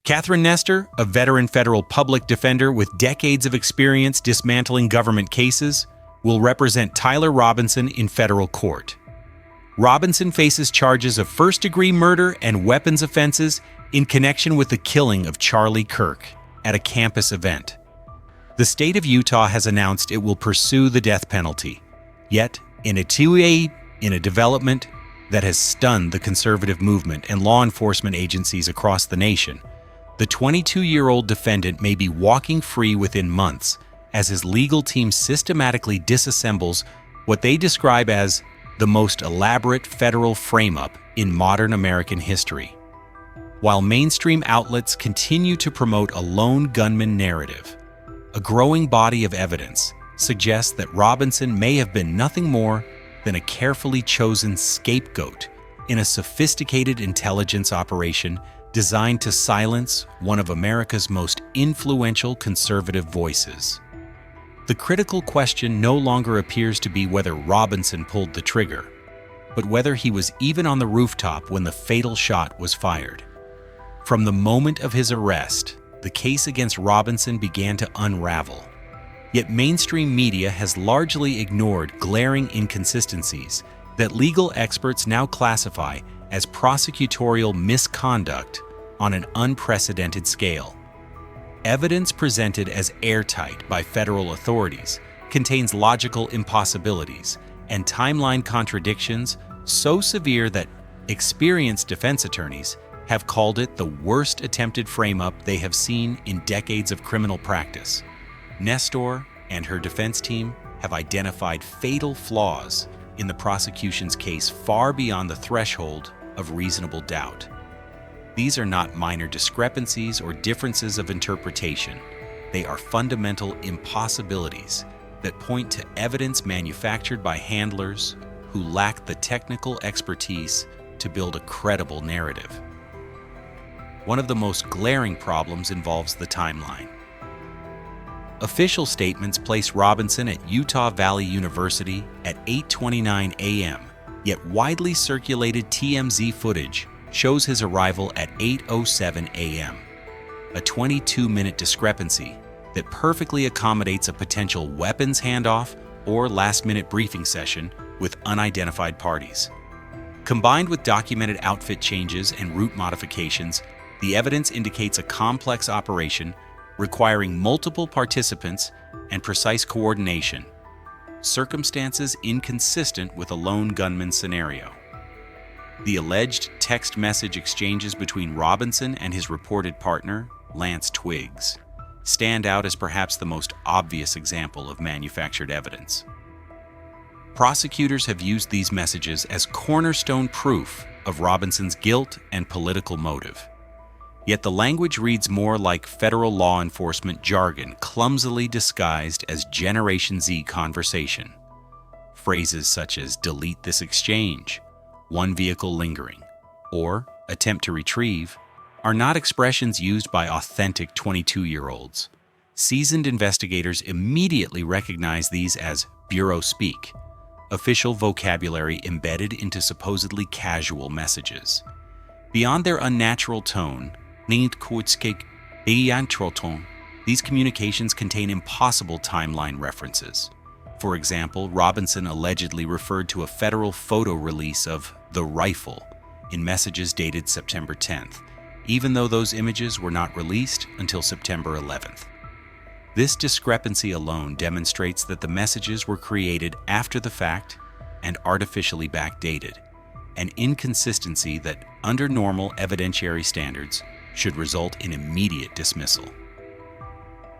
Catherine Nestor, a veteran federal public defender with decades of experience dismantling government cases, will represent Tyler Robinson in federal court. Robinson faces charges of first-degree murder and weapons offenses in connection with the killing of Charlie Kirk at a campus event. The state of Utah has announced it will pursue the death penalty. Yet, in a development that has stunned the conservative movement and law enforcement agencies across the nation, the 22-year-old defendant may be walking free within months as his legal team systematically disassembles what they describe as the most elaborate federal frame-up in modern American history. While mainstream outlets continue to promote a lone gunman narrative, a growing body of evidence suggests that Robinson may have been nothing more than a carefully chosen scapegoat in a sophisticated intelligence operation designed to silence one of America's most influential conservative voices. The critical question no longer appears to be whether Robinson pulled the trigger, but whether he was even on the rooftop when the fatal shot was fired. From the moment of his arrest, the case against Robinson began to unravel. Yet mainstream media has largely ignored glaring inconsistencies that legal experts now classify as prosecutorial misconduct on an unprecedented scale. Evidence presented as airtight by federal authorities contains logical impossibilities and timeline contradictions so severe that experienced defense attorneys have called it the worst attempted frame-up they have seen in decades of criminal practice. Nestor and her defense team have identified fatal flaws in the prosecution's case far beyond the threshold of reasonable doubt. These are not minor discrepancies or differences of interpretation. They are fundamental impossibilities that point to evidence manufactured by handlers who lack the technical expertise to build a credible narrative. One of the most glaring problems involves the timeline. Official statements place Robinson at Utah Valley University at 8:29 a.m., yet widely circulated TMZ footage shows his arrival at 8:07 a.m., a 22-minute discrepancy that perfectly accommodates a potential weapons handoff or last-minute briefing session with unidentified parties. Combined with documented outfit changes and route modifications, the evidence indicates a complex operation requiring multiple participants and precise coordination, circumstances inconsistent with a lone gunman scenario. The alleged text message exchanges between Robinson and his reported partner, Lance Twiggs, stand out as perhaps the most obvious example of manufactured evidence. Prosecutors have used these messages as cornerstone proof of Robinson's guilt and political motive. Yet the language reads more like federal law enforcement jargon clumsily disguised as Generation Z conversation. Phrases such as delete this exchange, one vehicle lingering, or attempt to retrieve are not expressions used by authentic 22-year-olds. Seasoned investigators immediately recognize these as bureau speak, official vocabulary embedded into supposedly casual messages. Beyond their unnatural tone, these communications contain impossible timeline references. For example, Robinson allegedly referred to a federal photo release of the rifle in messages dated September 10th, even though those images were not released until September 11th. This discrepancy alone demonstrates that the messages were created after the fact and artificially backdated, an inconsistency that, under normal evidentiary standards, should result in immediate dismissal.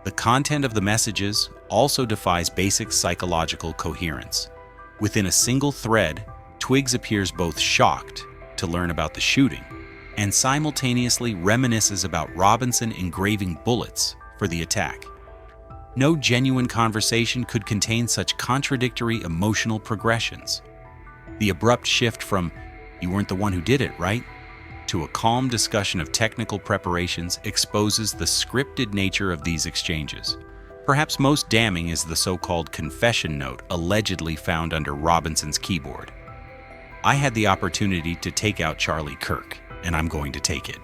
The content of the messages also defies basic psychological coherence. Within a single thread, Twiggs appears both shocked to learn about the shooting and simultaneously reminisces about Robinson engraving bullets for the attack. No genuine conversation could contain such contradictory emotional progressions. The abrupt shift from, "You weren't the one who did it, right?" to a calm discussion of technical preparations exposes the scripted nature of these exchanges. Perhaps most damning is the so-called confession note allegedly found under Robinson's keyboard. "I had the opportunity to take out Charlie Kirk, and I'm going to take it."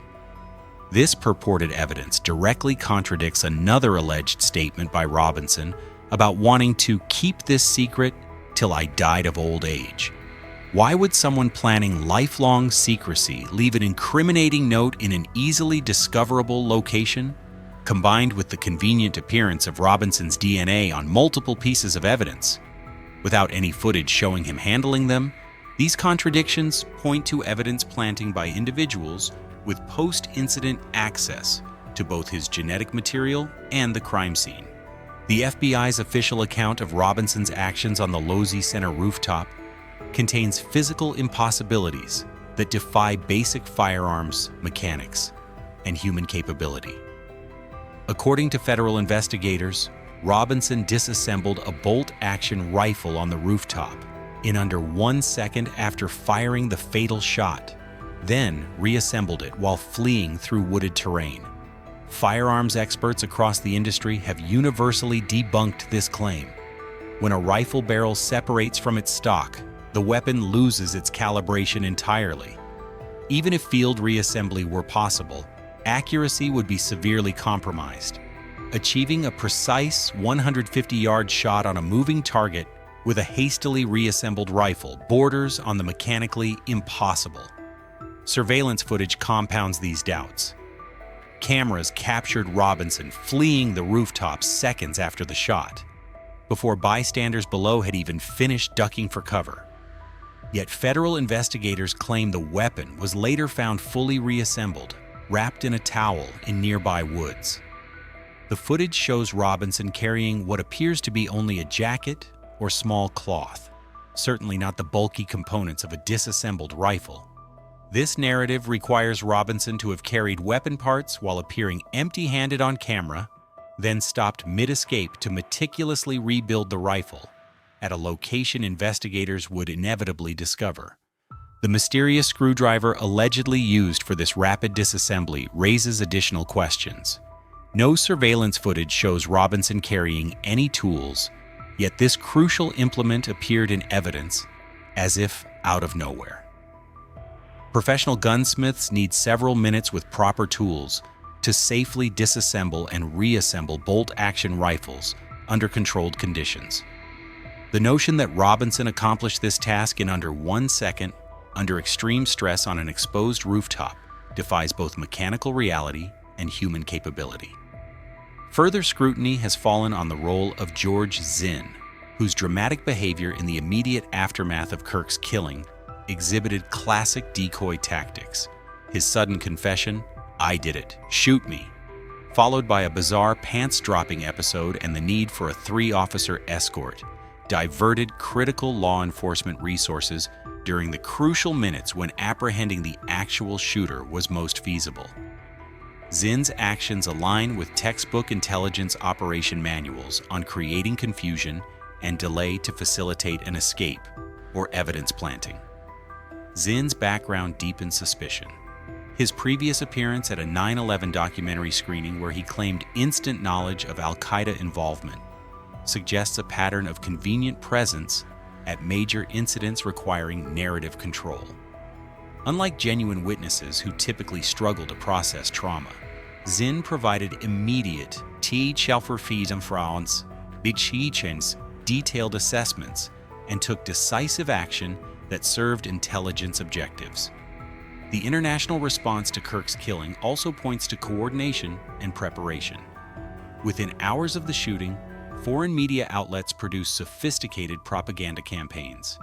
This purported evidence directly contradicts another alleged statement by Robinson about wanting to keep this secret till I died of old age. Why would someone planning lifelong secrecy leave an incriminating note in an easily discoverable location? Combined with the convenient appearance of Robinson's DNA on multiple pieces of evidence, without any footage showing him handling them, these contradictions point to evidence planting by individuals with post-incident access to both his genetic material and the crime scene. The FBI's official account of Robinson's actions on the Losey Center rooftop contains physical impossibilities that defy basic firearms mechanics and human capability. According to federal investigators, Robinson disassembled a bolt-action rifle on the rooftop in under 1 second after firing the fatal shot, then reassembled it while fleeing through wooded terrain. Firearms experts across the industry have universally debunked this claim. When a rifle barrel separates from its stock, the weapon loses its calibration entirely. Even if field reassembly were possible, accuracy would be severely compromised. Achieving a precise 150-yard shot on a moving target with a hastily reassembled rifle borders on the mechanically impossible. Surveillance footage compounds these doubts. Cameras captured Robinson fleeing the rooftop seconds after the shot, before bystanders below had even finished ducking for cover. Yet federal investigators claim the weapon was later found fully reassembled, wrapped in a towel in nearby woods. The footage shows Robinson carrying what appears to be only a jacket or small cloth, certainly not the bulky components of a disassembled rifle. This narrative requires Robinson to have carried weapon parts while appearing empty-handed on camera, then stopped mid-escape to meticulously rebuild the rifle at a location investigators would inevitably discover. The mysterious screwdriver allegedly used for this rapid disassembly raises additional questions. No surveillance footage shows Robinson carrying any tools, yet this crucial implement appeared in evidence as if out of nowhere. Professional gunsmiths need several minutes with proper tools to safely disassemble and reassemble bolt-action rifles under controlled conditions. The notion that Robinson accomplished this task in under 1 second under extreme stress on an exposed rooftop defies both mechanical reality and human capability. Further scrutiny has fallen on the role of George Zinn, whose dramatic behavior in the immediate aftermath of Kirk's killing exhibited classic decoy tactics. His sudden confession, "I did it, shoot me," followed by a bizarre pants-dropping episode and the need for a 3-officer escort, diverted critical law enforcement resources during the crucial minutes when apprehending the actual shooter was most feasible. Zinn's actions align with textbook intelligence operation manuals on creating confusion and delay to facilitate an escape or evidence planting. Zinn's background deepens suspicion. His previous appearance at a 9/11 documentary screening where he claimed instant knowledge of Al-Qaeda involvement suggests a pattern of convenient presence at major incidents requiring narrative control. Unlike genuine witnesses who typically struggle to process trauma, Zinn provided immediate detailed assessments and took decisive action that served intelligence objectives. The international response to Kirk's killing also points to coordination and preparation. Within hours of the shooting, foreign media outlets produced sophisticated propaganda campaigns.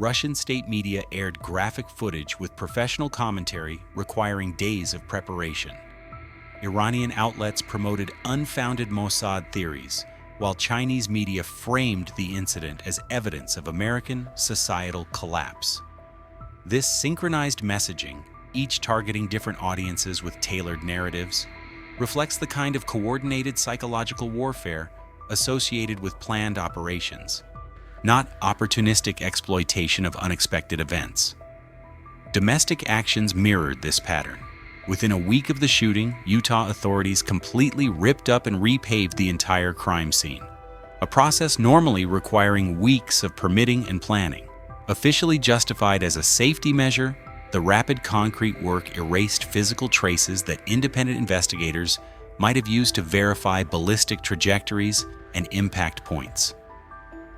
Russian state media aired graphic footage with professional commentary requiring days of preparation. Iranian outlets promoted unfounded Mossad theories, while Chinese media framed the incident as evidence of American societal collapse. This synchronized messaging, each targeting different audiences with tailored narratives, reflects the kind of coordinated psychological warfare associated with planned operations, not opportunistic exploitation of unexpected events. Domestic actions mirrored this pattern. Within a week of the shooting, Utah authorities completely ripped up and repaved the entire crime scene, a process normally requiring weeks of permitting and planning. Officially justified as a safety measure, The rapid concrete work erased physical traces that independent investigators might have used to verify ballistic trajectories and impact points.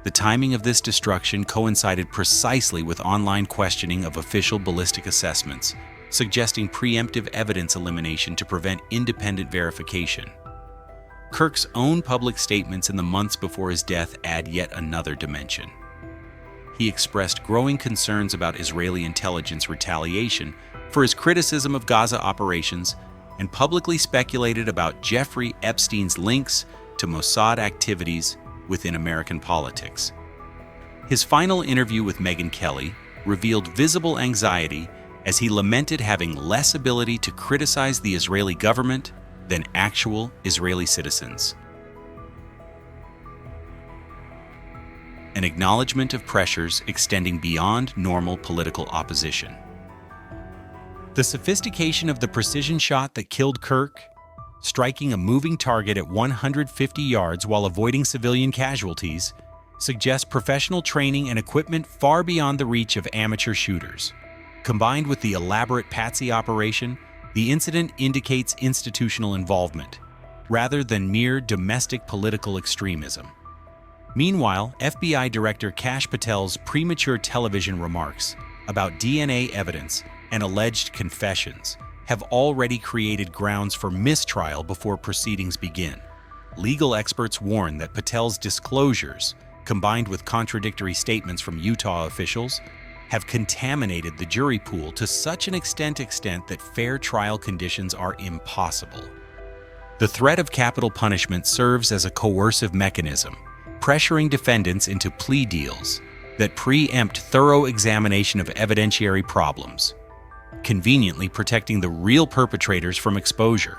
The timing of this destruction coincided precisely with online questioning of official ballistic assessments, suggesting preemptive evidence elimination to prevent independent verification. Kirk's own public statements in the months before his death add yet another dimension. He expressed growing concerns about Israeli intelligence retaliation for his criticism of Gaza operations and publicly speculated about Jeffrey Epstein's links to Mossad activities within American politics. His final interview with Megyn Kelly revealed visible anxiety as he lamented having less ability to criticize the Israeli government than actual Israeli citizens. An acknowledgement of pressures extending beyond normal political opposition. The sophistication of the precision shot that killed Kirk, striking a moving target at 150 yards while avoiding civilian casualties, suggests professional training and equipment far beyond the reach of amateur shooters. Combined with the elaborate patsy operation, the incident indicates institutional involvement, rather than mere domestic political extremism. Meanwhile, FBI Director Kash Patel's premature television remarks about DNA evidence and alleged confessions have already created grounds for mistrial before proceedings begin. Legal experts warn that Patel's disclosures, combined with contradictory statements from Utah officials, have contaminated the jury pool to such an extent that fair trial conditions are impossible. The threat of capital punishment serves as a coercive mechanism, pressuring defendants into plea deals that preempt thorough examination of evidentiary problems, conveniently protecting the real perpetrators from exposure.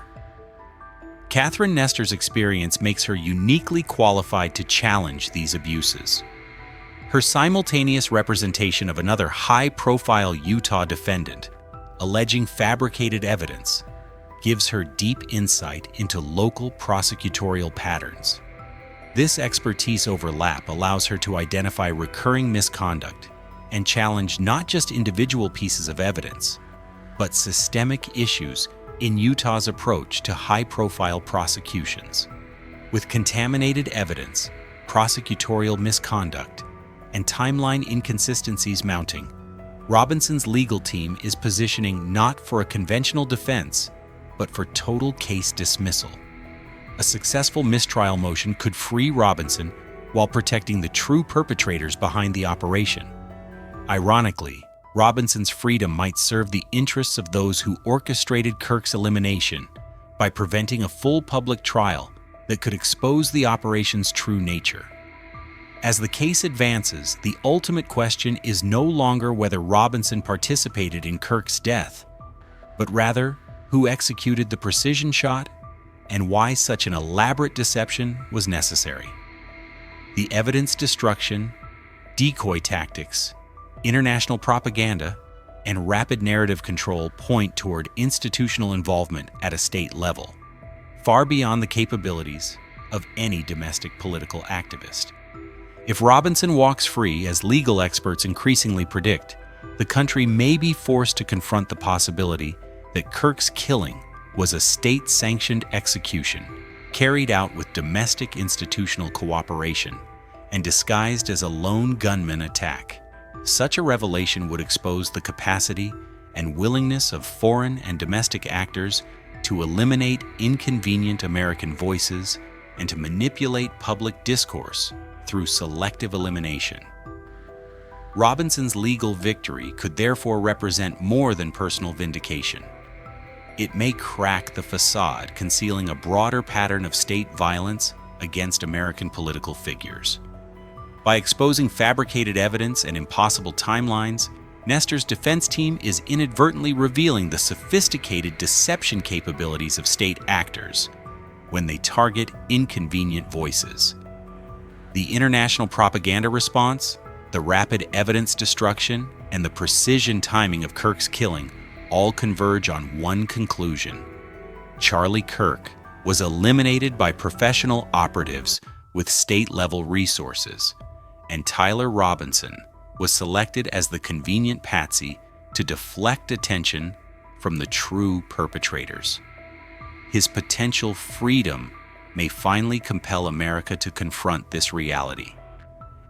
Catherine Nestor's experience makes her uniquely qualified to challenge these abuses. Her simultaneous representation of another high-profile Utah defendant, alleging fabricated evidence, gives her deep insight into local prosecutorial patterns. This expertise overlap allows her to identify recurring misconduct and challenge not just individual pieces of evidence, but systemic issues in Utah's approach to high-profile prosecutions. With contaminated evidence, prosecutorial misconduct, and timeline inconsistencies mounting, Robinson's legal team is positioning not for a conventional defense, but for total case dismissal. A successful mistrial motion could free Robinson while protecting the true perpetrators behind the operation. Ironically, Robinson's freedom might serve the interests of those who orchestrated Kirk's elimination by preventing a full public trial that could expose the operation's true nature. As the case advances, the ultimate question is no longer whether Robinson participated in Kirk's death, but rather who executed the precision shot and why such an elaborate deception was necessary. The evidence destruction, decoy tactics, international propaganda, and rapid narrative control point toward institutional involvement at a state level, far beyond the capabilities of any domestic political activist. If Robinson walks free, as legal experts increasingly predict, the country may be forced to confront the possibility that Kirk's killing was a state-sanctioned execution carried out with domestic institutional cooperation and disguised as a lone gunman attack. Such a revelation would expose the capacity and willingness of foreign and domestic actors to eliminate inconvenient American voices and to manipulate public discourse through selective elimination. Robinson's legal victory could therefore represent more than personal vindication. It may crack the facade concealing a broader pattern of state violence against American political figures. By exposing fabricated evidence and impossible timelines, Nestor's defense team is inadvertently revealing the sophisticated deception capabilities of state actors when they target inconvenient voices. The international propaganda response, the rapid evidence destruction, and the precision timing of Kirk's killing all converge on one conclusion. Charlie Kirk was eliminated by professional operatives with state-level resources, and Tyler Robinson was selected as the convenient patsy to deflect attention from the true perpetrators. His potential freedom may finally compel America to confront this reality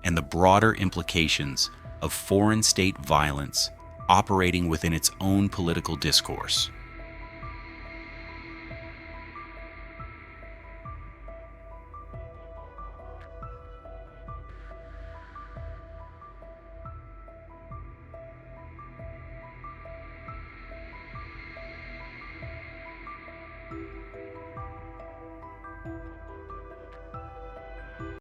and the broader implications of foreign state violence operating within its own political discourse.